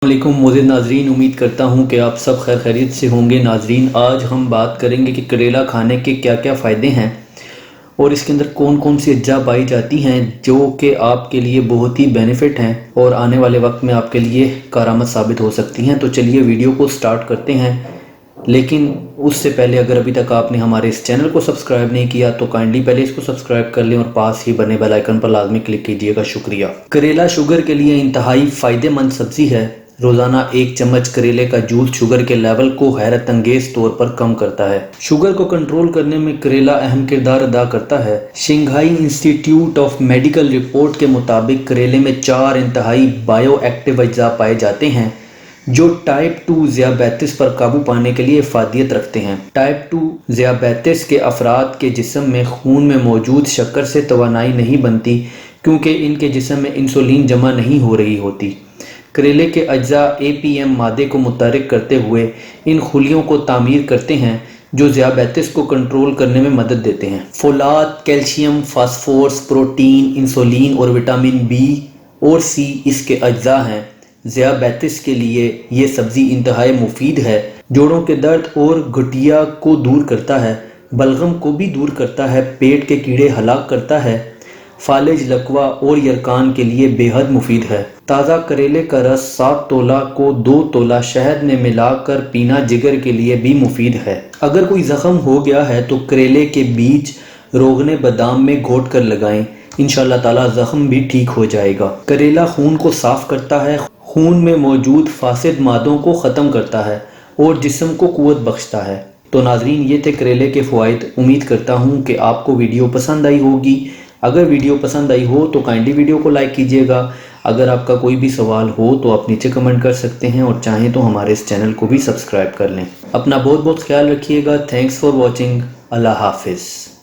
वालेकुम मोज़िद नाजरीन, उम्मीद करता हूँ कि आप सब खैर खैरियत से होंगे। नाजरीन, आज हम बात करेंगे कि करेला खाने के क्या क्या फ़ायदे हैं और इसके अंदर कौन कौन सी अज्जा पाई जाती हैं जो कि आपके लिए बहुत ही बेनिफिट हैं और आने वाले वक्त में आपके लिए कारआमद साबित हो सकती हैं। तो चलिए वीडियो को स्टार्ट करते हैं, लेकिन उससे पहले अगर अभी तक आपने हमारे इस चैनल को सब्सक्राइब नहीं किया तो काइंडली पहले इसको सब्सक्राइब कर लें और पास ही बने बेल आइकन पर लाजमी क्लिक कीजिएगा। शुक्रिया। करेला शुगर के लिए इंतहाई फ़ायदेमंद सब्ज़ी है। रोज़ाना 1 चम्मच करेले का जूस शुगर के लेवल को हैरत अंगेज तौर पर कम करता है। शुगर को कंट्रोल करने में करेला अहम किरदार अदा करता है। Shanghai institute of medical report के मुताबिक करेले में 4 इंतहाई बायो एक्टिव अज्जा पाए जाते हैं जो टाइप 2 ज़ियाबेतिस पर काबू पाने के लिए इफादियत रखते हैं। टाइप 2 ज़ियाबेतिस के अफराद के जिस्म में खून में मौजूद शक्कर से तवानाई नहीं बनती क्योंकि इनके जिस्म में इंसुलिन जमा नहीं हो रही होती। करेले के अज्जा APM मादे को मुतहरिक करते हुए इन खुलियों को तामीर करते हैं जो ज़ियाबेतिस को कंट्रोल करने में मदद देते हैं। फोलात, कैल्शियम, फास्फोरस, प्रोटीन, इंसुलिन और विटामिन B और C इसके अज्जा हैं। ज़ियाबेतिस के लिए ये सब्ज़ी इंतहाई मुफीद है। जोड़ों के दर्द और गठिया को दूर करता है, बलगम को भी दूर करता है, पेट के कीड़े हलाक करता है, फालिज, लकवा और यरकान के लिए बेहद मुफीद है। ताज़ा करेले का रस 7 तोला को 2 तोला शहद में मिलाकर पीना जिगर के लिए भी मुफीद है। अगर कोई ज़ख्म हो गया है तो करेले के बीज रोगने बादाम में घोट कर लगाएं, इंशाअल्लाह ताला ज़ख्म भी ठीक हो जाएगा। करेला खून को साफ करता है, खून में मौजूद फासिद मादों को ख़त्म करता है और जिस्म को क़ुव्वत बख्शता है। तो नाजरीन, ये थे करेले के फ़वाइद। उम्मीद करता हूँ कि आपको वीडियो पसंद आई होगी। अगर वीडियो पसंद आई हो तो काइंडली वीडियो को लाइक कीजिएगा। अगर आपका कोई भी सवाल हो तो आप नीचे कमेंट कर सकते हैं और चाहें तो हमारे इस चैनल को भी सब्सक्राइब कर लें। अपना बहुत बहुत ख्याल रखिएगा। Thanks for watching. अल्लाह हाफिज़।